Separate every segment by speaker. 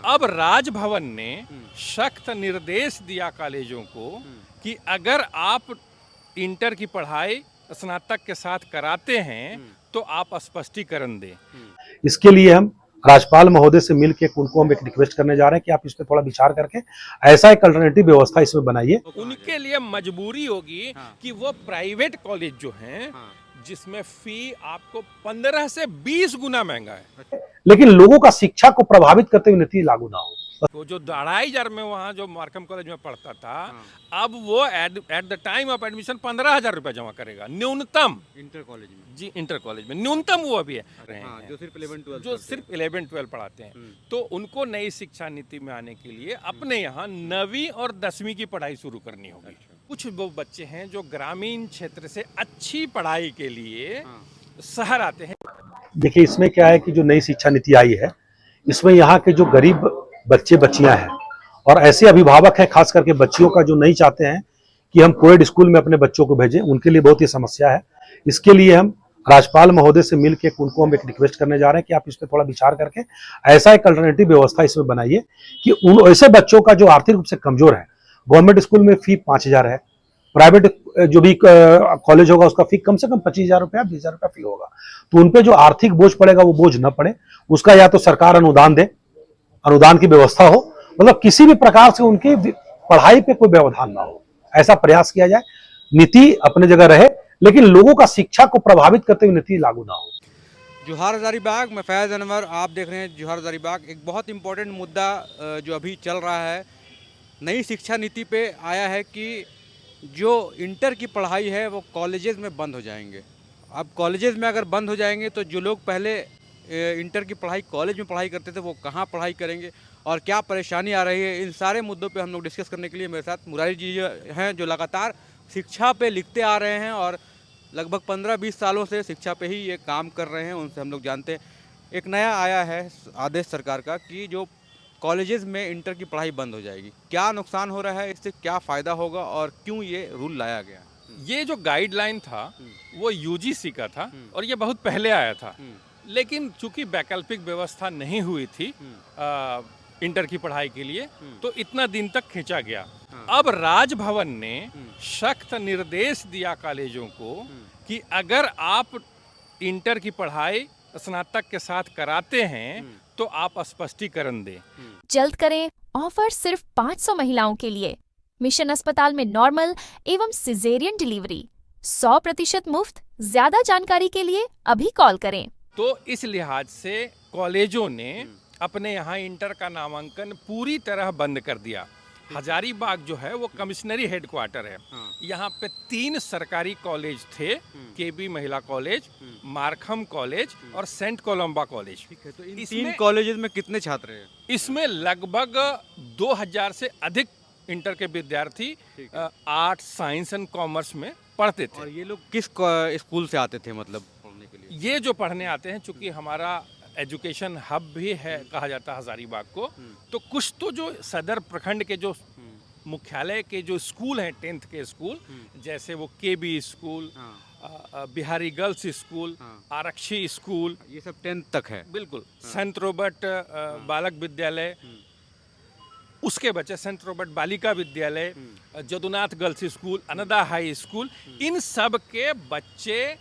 Speaker 1: अब राजभवन ने सख्त निर्देश दिया कॉलेजों को कि अगर आप इंटर की पढ़ाई स्नातक के साथ कराते हैं तो आप स्पष्टीकरण दें।
Speaker 2: इसके लिए हम राज्यपाल महोदय से मिलकर उनको हम एक रिक्वेस्ट करने जा रहे हैं कि आप इस पे थोड़ा विचार करके ऐसा एक अल्टरनेटिव व्यवस्था इसमें बनाइए।
Speaker 1: उनके लिए मजबूरी होगी कि वो प्राइवेट कॉलेज जो हैं जिसमें फी आपको 15 से 20 गुना महंगा है,
Speaker 2: लेकिन लोगों का शिक्षा को प्रभावित करते हुए नीति लागू ना हो।
Speaker 1: तो जो 2,500 में वहाँ जो मार्कम कॉलेज में पढ़ता था अब वो at the time of admission 15,000 रुपए जमा करेगा न्यूनतम।
Speaker 3: इंटर कॉलेज में
Speaker 1: जी, इंटर कॉलेज में न्यूनतम वो अभी है
Speaker 3: जो सिर्फ 11-12
Speaker 1: जो सिर्फ 11-12 पढ़ाते हैं। तो उनको नई शिक्षा नीति में आने के लिए अपने यहाँ 9वीं और 10वीं की पढ़ाई शुरू करनी होगी। कुछ वो बच्चे हैं जो ग्रामीण क्षेत्र से अच्छी पढ़ाई के लिए शहर आते हैं।
Speaker 2: देखिए, इसमें क्या है कि जो नई शिक्षा नीति आई है इसमें यहाँ के जो गरीब बच्चे बच्चियां हैं और ऐसे अभिभावक हैं, खास करके बच्चियों का जो नहीं चाहते हैं कि हम कोएड स्कूल में अपने बच्चों को भेजें, उनके लिए बहुत ही समस्या है। इसके लिए हम राज्यपाल महोदय से मिलकर उनको हम एक रिक्वेस्ट करने जा रहे हैं कि आप इस पे थोड़ा विचार करके ऐसा एक अल्टरनेटिव व्यवस्था इसमें बनाइए कि उन ऐसे बच्चों का जो आर्थिक रूप से कमजोर है, गवर्नमेंट स्कूल में फी 5,000 है, प्राइवेट जो भी कॉलेज होगा उसका फी कम से कम 25,000 रुपया 20,000 रुपया फी होगा, तो उनपे जो आर्थिक बोझ पड़ेगा वो बोझ न पड़े। उसका या तो सरकार अनुदान दे, अनुदान की व्यवस्था हो, मतलब किसी भी प्रकार से उनकी पढ़ाई पे कोई व्यवधान ना हो, ऐसा प्रयास किया जाए। नीति अपने जगह रहे लेकिन लोगों का शिक्षा को प्रभावित करते हुए नीति लागू ना हो।
Speaker 3: जोहार हजारीबाग, मैं फैज़ अनवर, आप देख रहे हैं जोहार हजारीबाग। एक बहुत इंपॉर्टेंट मुद्दा जो अभी चल रहा है, नई शिक्षा नीति पे आया है कि जो इंटर की पढ़ाई है वो कॉलेजेस में बंद हो जाएंगे। अब कॉलेजेस में अगर बंद हो जाएंगे तो जो लोग पहले इंटर की पढ़ाई कॉलेज में पढ़ाई करते थे वो कहाँ पढ़ाई करेंगे और क्या परेशानी आ रही है, इन सारे मुद्दों पे हम लोग डिस्कस करने के लिए मेरे साथ मुरारी जी हैं जो लगातार शिक्षा पे लिखते आ रहे हैं और लगभग 15-20 सालों से शिक्षा पे ही ये काम कर रहे हैं। उनसे हम लोग जानते हैं। एक नया आया है आदेश सरकार का कि जो कॉलेजेस में इंटर की पढ़ाई बंद हो जाएगी। क्या नुकसान हो रहा है, इससे क्या फ़ायदा होगा और क्यों ये रूल लाया गया?
Speaker 1: ये जो गाइडलाइन था वो यूजीसी का था और ये बहुत पहले आया था, लेकिन चूंकि वैकल्पिक व्यवस्था नहीं हुई थी इंटर की पढ़ाई के लिए तो इतना दिन तक खींचा गया। अब राजभवन ने सख्त निर्देश दिया कॉलेजों को कि अगर आप इंटर की पढ़ाई स्नातक के साथ कराते हैं तो आप स्पष्टीकरण दें।
Speaker 4: जल्द करें, ऑफर सिर्फ 500 महिलाओं के लिए। मिशन अस्पताल में नॉर्मल एवं सिजेरियन डिलीवरी 100% मुफ्त। ज्यादा जानकारी के लिए अभी कॉल करें।
Speaker 1: तो इस लिहाज से कॉलेजों ने अपने यहाँ इंटर का नामांकन पूरी तरह बंद कर दिया। हजारीबाग जो है वो कमिश्नरी हेडक्वार्टर है। यहाँ पे 3 सरकारी कॉलेज थे, केबी महिला कॉलेज, मार्खम कॉलेज और सेंट कोलंबा कॉलेज।
Speaker 3: तो इन 3 कॉलेजेस में कितने छात्र हैं?
Speaker 1: इसमें लगभग 2,000 से अधिक इंटर के विद्यार्थी आर्ट्स, साइंस एंड कॉमर्स में पढ़ते थे।
Speaker 3: और ये लोग किस स्कूल से आते थे मतलब पढ़ने के लिए?
Speaker 1: ये जो पढ़ने आते हैं, चूंकि हमारा एजुकेशन हब भी है कहा जाता है हजारीबाग को, तो कुछ तो जो सदर प्रखंड के जो मुख्यालय के जो स्कूल हैं 10th के स्कूल, जैसे वो केबी स्कूल, बिहारी गर्ल्स स्कूल, आरक्षी स्कूल,
Speaker 3: ये सब 10th तक है।
Speaker 1: बिल्कुल। सेंट रॉबर्ट बालक विद्यालय, उसके बच्चे सेंट रॉबर्ट बालिका विद्यालय, Jadunath girls school, Anada high school, इन सब के बच्चे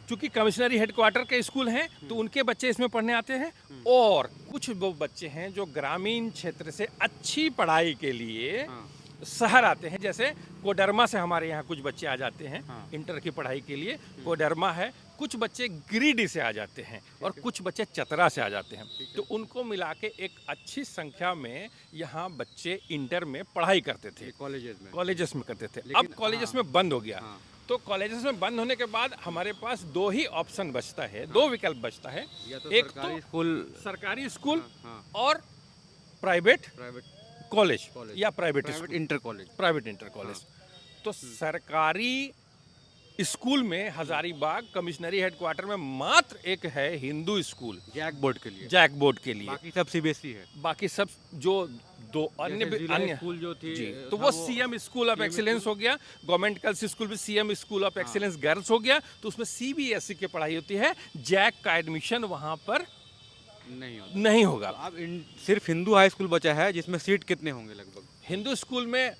Speaker 1: चूंकि कमिश्नरी हेडक्वार्टर के स्कूल हैं तो उनके बच्चे इसमें पढ़ने आते हैं। और कुछ वो बच्चे हैं जो ग्रामीण क्षेत्र से अच्छी पढ़ाई के लिए शहर आते हैं, जैसे कोडरमा से हमारे यहाँ कुछ बच्चे आ जाते हैं इंटर की पढ़ाई के लिए। कोडरमा है, कुछ बच्चे गिरिडीह से आ जाते हैं और कुछ बच्चे चतरा से आ जाते हैं। तो उनको मिला के एक अच्छी संख्या में यहाँ बच्चे इंटर में पढ़ाई करते थे, कॉलेजेस में करते थे। अब कॉलेजेस में बंद हो गया। तो कॉलेजेस में बंद होने के बाद हमारे पास 2 ही ऑप्शन बचता है, 2 विकल्प बचता है। एक तो सरकारी स्कूल और प्राइवेट कॉलेज या प्राइवेट इंटर कॉलेज। तो सरकारी स्कूल में हजारीबाग कमिश्नरी हेडक्वार्टर में मात्र एक है हिंदू स्कूल, जैक बोर्ड के लिए।
Speaker 3: बाकी सब सीबीएसई है।
Speaker 1: बाकी सब जो 2 अन्य
Speaker 3: स्कूल जो थी
Speaker 1: जी, तो वो सीएम स्कूल ऑफ एक्सीलेंस हो गया। गवर्नमेंट गर्ल्स स्कूल भी CM school of excellence girls हो गया। तो उसमें सीबीएसई की पढ़ाई होती है। जैक का एडमिशन वहां पर
Speaker 3: नहीं होता।
Speaker 1: नहीं होगा।
Speaker 3: अब सिर्फ हिंदू हाई स्कूल बचा है, जिसमें सीट कितने होंगे लगभग?
Speaker 1: हिंदू स्कूल में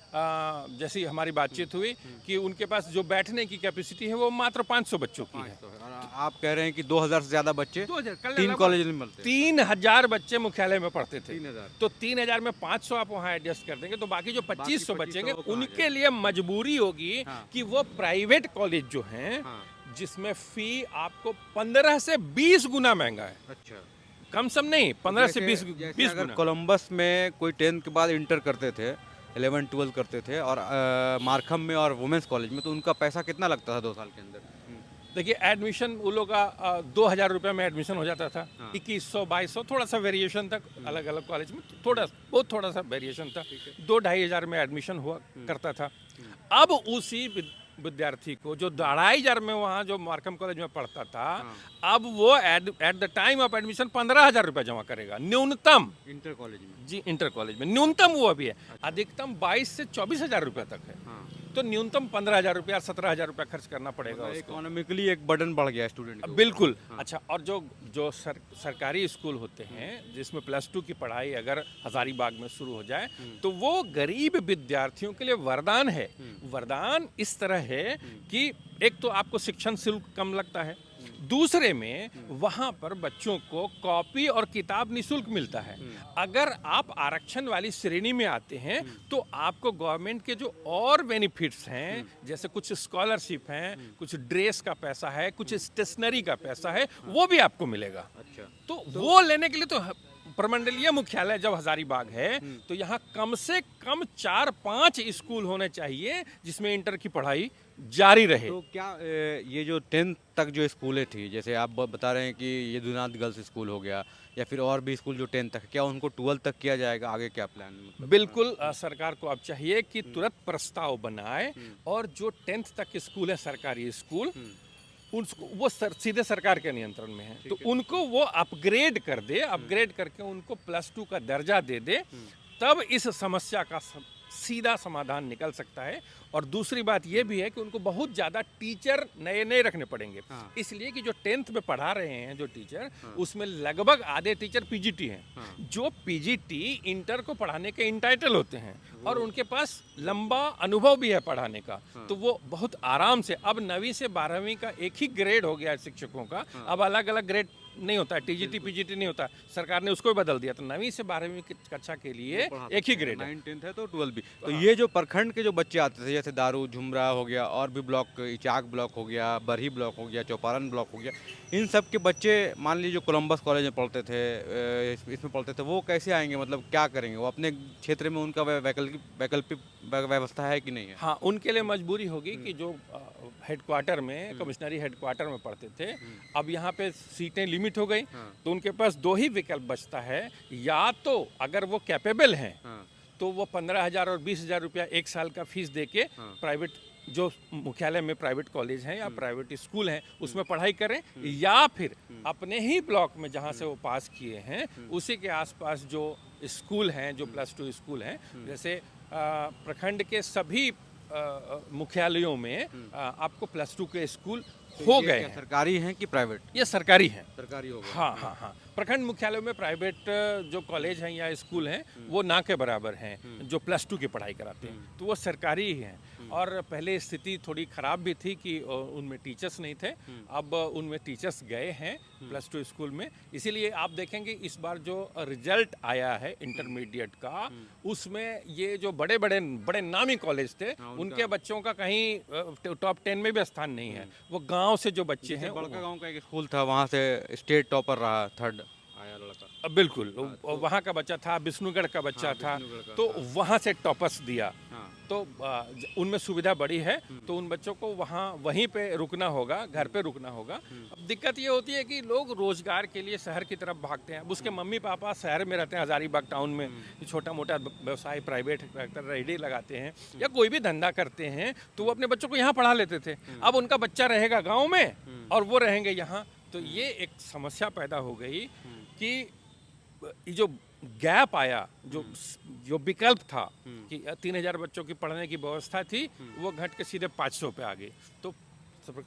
Speaker 1: जैसी हमारी बातचीत हुई कि उनके पास जो बैठने की कैपेसिटी है वो मात्र 500 बच्चों की है।
Speaker 3: 500 है। और आप कह रहे हैं कि 2000 से ज़्यादा बच्चे
Speaker 1: 2000 कल
Speaker 3: 3
Speaker 1: लगभग
Speaker 3: कॉलेज में मिलते हैं।
Speaker 1: 3000 बच्चे मुख्यालय में पढ़ते थे।
Speaker 3: 3000।
Speaker 1: तो 3000 में 500 आप वहाँ एडजस्ट कर देंगे तो बाकी जो 2500 बचेंगे
Speaker 3: 2500 कहाँ
Speaker 1: उनके लिए मजबूरी होगी
Speaker 3: हाँ।
Speaker 1: कि वो प्राइवेट कॉलेज जो हैं
Speaker 3: हाँ।
Speaker 1: जिसमें फी आपको 15 से 20 गुना महंगा है।
Speaker 3: अच्छा।
Speaker 1: कम सम नहीं, 15 से 20
Speaker 3: जैसे
Speaker 1: 20
Speaker 3: अगर
Speaker 1: गुना।
Speaker 3: कोलंबस में कोई 10th के बाद इंटर करते थे, 11 12 करते थे, और मार्खम में और वुमेंस कॉलेज में, तो उनका पैसा कितना लगता था 2 साल के अंदर?
Speaker 1: देखिए एडमिशन उन लोग का 2000 रुपये में एडमिशन हो जाता था।
Speaker 3: हाँ।
Speaker 1: 2100 2200 थोड़ा सा वेरिएशन था अलग अलग कॉलेज में, बहुत थोड़ा सा वेरिएशन था। 2-2,500 में एडमिशन हुआ करता था। अब उसी विद्यार्थी को जो 2,500 में वहाँ जो मार्कम कॉलेज में पढ़ता था, अब वो at the time of admission 15,000 रुपये जमा करेगा न्यूनतम।
Speaker 3: इंटर कॉलेज में?
Speaker 1: जी इंटर कॉलेज में न्यूनतम वो अभी है। अधिकतम 22 से 24,000 रुपये तक है।
Speaker 3: हाँ।
Speaker 1: तो न्यूनतम 15,000 रुपया 17,000 रुपया खर्च करना पड़ेगा उसको।
Speaker 3: इकोनॉमिकली एक बर्डन बढ़ गया स्टूडेंट के ऊपर।
Speaker 1: बिल्कुल। अच्छा, और जो सरकारी स्कूल होते हैं जिसमें +2 की पढ़ाई अगर हजारीबाग में शुरू हो जाए तो वो गरीब विद्यार्थियों के लिए वरदान है। वरदान इस तरह है कि एक तो आपको शिक्षण शुल्क कम लगता है, दूसरे में वहाँ पर बच्चों को कॉपी और किताब निःशुल्क मिलता है। अगर आप आरक्षण वाली श्रेणी में आते हैं तो आपको गवर्नमेंट के जो और बेनिफिट्स हैं, जैसे कुछ स्कॉलरशिप हैं, कुछ ड्रेस का पैसा है, कुछ स्टेशनरी का पैसा है, वो भी आपको मिलेगा।
Speaker 3: अच्छा।
Speaker 1: तो वो लेने के लिए तो प्रमंडलीय मुख्यालय जब हजारीबाग है तो यहाँ कम से कम 4-5 स्कूल होने चाहिए जिसमें इंटर की पढ़ाई जारी रहे।
Speaker 3: तो क्या ये जो 10th तक जो स्कूलें थी, जैसे आप बता रहे हैं कि ये दुनाथ गर्ल्स स्कूल हो गया या फिर और भी स्कूल जो 10th तक है, क्या उनको 12 तक किया जाएगा? आगे क्या प्लान है? मतलब
Speaker 1: बिल्कुल सरकार को अब चाहिए कि तुरंत प्रस्ताव बनाए और जो 10th तक के स्कूल है सरकारी स्कूल, उनको वो सीधे सरकार के नियंत्रण में है, तो उनको वो अपग्रेड कर दे, अपग्रेड करके उनको +2 का दर्जा दे दे, तब इस समस्या का सीधा समाधान निकल सकता है। और दूसरी बात ये भी है कि उनको बहुत ज़्यादा टीचर नए नए रखने पड़ेंगे। इसलिए कि जो 10th में पढ़ा रहे हैं जो टीचर, उसमें लगभग आधे टीचर पीजीटी हैं। जो पीजीटी इंटर को पढ़ाने के इंटाइटल होते हैं और उनके पास लंबा अनुभव भी है पढ़ाने का, तो वो बहुत आराम से, अब 9वीं से 12वीं का एक ही ग्रेड हो गया है शिक्षकों का, अब अलग अलग ग्रेड नहीं होता है, टीजीटी पीजीटी नहीं होता, सरकार ने उसको भी बदल दिया। तो 9वीं से 12वीं की कक्षा के लिए एक ही ग्रेड है।
Speaker 3: 9 10th है तो 12 भी। तो ये जो प्रखंड के जो बच्चे आते थे, जैसे दारू झुमरा हो गया, और भी ब्लॉक, इचाक ब्लॉक हो गया, बरही ब्लॉक हो गया, चौपारण ब्लॉक हो गया, इन सब के बच्चे मान लीजिए जो कोलंबस कॉलेज में पढ़ते थे, इसमें पढ़ते थे, वो कैसे आएंगे? मतलब क्या करेंगे वो? अपने क्षेत्र में उनका वैकल्पिक व्यवस्था है कि नहीं है?
Speaker 1: हाँ, उनके लिए मजबूरी होगी कि जो हेडक्वार्टर में, कमिश्नरी हेडक्वार्टर में पढ़ते थे, अब यहाँ पे सीटें लिमिट हो गई, तो उनके पास 2 ही विकल्प बचता है। या तो अगर वो कैपेबल हैं तो वो 15,000 और 20,000 रुपया एक साल का फीस दे के प्राइवेट, जो मुख्यालय में प्राइवेट कॉलेज हैं या प्राइवेट स्कूल हैं, उसमें पढ़ाई करें, या फिर अपने ही ब्लॉक में जहाँ से वो पास किए हैं उसी के आसपास जो स्कूल हैं, जो +2 स्कूल हैं, जैसे प्रखंड के सभी मुख्यालयों में आपको +2 के स्कूल हो गए हैं।
Speaker 3: सरकारी हैं कि प्राइवेट?
Speaker 1: ये सरकारी हैं।
Speaker 3: सरकारी हो गए।
Speaker 1: हाँ हाँ हाँ, प्रखंड मुख्यालयों में प्राइवेट जो कॉलेज हैं या स्कूल हैं वो ना के बराबर हैं जो +2 की पढ़ाई कराते हैं, तो वो सरकारी ही हैं। और पहले स्थिति थोड़ी ख़राब भी थी कि उनमें टीचर्स नहीं थे, अब उनमें टीचर्स गए हैं +2 स्कूल में। इसीलिए आप देखेंगे इस बार जो रिजल्ट आया है इंटरमीडिएट का, उसमें ये जो बड़े नामी कॉलेज थे, उनके बच्चों का कहीं टॉप 10 में भी स्थान नहीं है। वो गांव से जो बच्चे हैं,
Speaker 3: बड़का गांव का एक स्कूल था, वहाँ से स्टेट टॉपर रहा, 3rd आया लड़का।
Speaker 1: बिल्कुल, वहाँ का बच्चा था, विष्णुगढ़ का बच्चा था, तो वहाँ से टॉपर्स दिया। तो उनमें सुविधा बड़ी है, तो उन बच्चों को वहीं पे रुकना होगा, घर पे रुकना होगा। अब दिक्कत ये होती है कि लोग रोजगार के लिए शहर की तरफ भागते हैं। अब उसके मम्मी पापा शहर में रहते हैं, हजारीबाग टाउन में, छोटा मोटा व्यवसाय प्राइवेट रेहड़ी लगाते हैं या कोई भी धंधा करते हैं, तो वो अपने बच्चों को यहाँ पढ़ा लेते थे। अब उनका बच्चा रहेगा गाँव में और वो रहेंगे यहाँ, तो ये एक समस्या पैदा हो गई कि जो गैप आया, जो विकल्प था कि 3,000 बच्चों की पढ़ने की व्यवस्था थी, वो घट के सीधे 500 पे आ गई। तो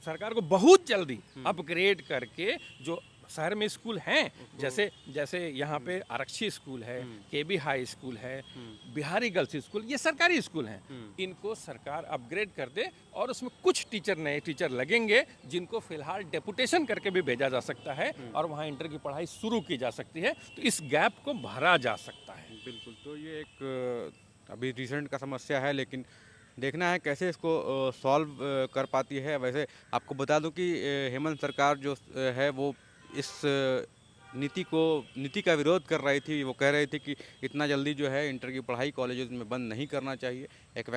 Speaker 1: सरकार को बहुत जल्दी अपग्रेड करके जो शहर में स्कूल हैं, जैसे जैसे यहाँ पे आरक्षी स्कूल है, केबी हाई स्कूल है, बिहारी गर्ल्स स्कूल, ये सरकारी स्कूल हैं। इनको सरकार अपग्रेड कर दे और उसमें कुछ टीचर नए टीचर लगेंगे जिनको फिलहाल डेपुटेशन करके भी भेजा जा सकता है और वहाँ इंटर की पढ़ाई शुरू की जा सकती है, तो इस गैप को भरा जा सकता है।
Speaker 3: बिल्कुल, तो ये एक अभी रिसेंट का समस्या है, लेकिन देखना है कैसे इसको सॉल्व कर पाती है। वैसे आपको बता दूं कि हेमंत सरकार जो है वो इस नीति का विरोध कर रही थी। वो कह रही थी कि इतना जल्दी जो है इंटर की पढ़ाई कॉलेजेस में बंद नहीं करना चाहिए। एक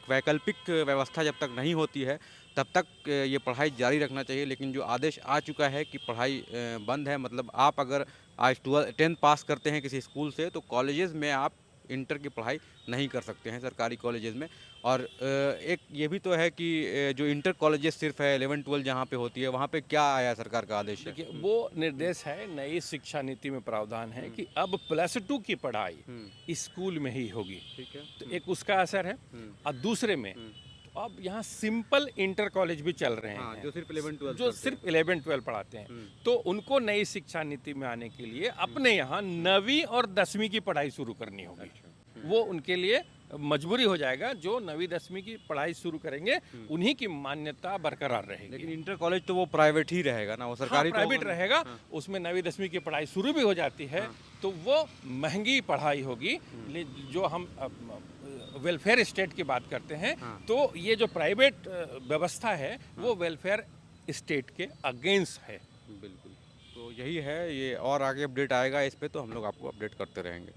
Speaker 3: वैकल्पिक व्यवस्था जब तक नहीं होती है तब तक ये पढ़ाई जारी रखना चाहिए। लेकिन जो आदेश आ चुका है कि पढ़ाई बंद है, मतलब आप अगर आज 10th पास करते हैं किसी स्कूल से तो कॉलेजेस में आप इंटर की पढ़ाई नहीं कर सकते हैं सरकारी कॉलेजेस में। और एक ये भी तो है कि जो इंटर कॉलेजेस सिर्फ है 11-12 जहाँ पे होती है, वहाँ पे क्या आया सरकार का आदेश है?
Speaker 1: देखिए, वो निर्देश है, नई शिक्षा नीति में प्रावधान है कि अब +2 की पढ़ाई स्कूल में ही होगी।
Speaker 3: ठीक है।
Speaker 1: तो एक उसका असर है और दूसरे में तो अब यहाँ सिंपल इंटर कॉलेज भी चल रहे हैं
Speaker 3: जो सिर्फ 11-12
Speaker 1: जो सिर्फ 11-12 पढ़ाते हैं। तो उनको नई शिक्षा नीति में आने के लिए अपने यहाँ 9वीं और 10वीं की पढ़ाई शुरू करनी होगी। वो उनके लिए मजबूरी हो जाएगा। जो 9वीं 10वीं की पढ़ाई शुरू करेंगे उन्हीं की मान्यता बरकरार रहेगी।
Speaker 3: लेकिन इंटर कॉलेज तो वो प्राइवेट ही रहेगा ना, वो सरकारी तो
Speaker 1: प्राइवेट रहेगा। उसमें 9वीं 10वीं की पढ़ाई शुरू भी हो जाती है तो वो महंगी पढ़ाई होगी। जो हम वेलफेयर स्टेट की बात करते हैं तो ये जो प्राइवेट व्यवस्था है वो वेलफेयर स्टेट के अगेंस्ट है।
Speaker 3: बिल्कुल, तो यही है। ये और आगे अपडेट आएगा इस पे तो हम लोग आपको अपडेट करते रहेंगे।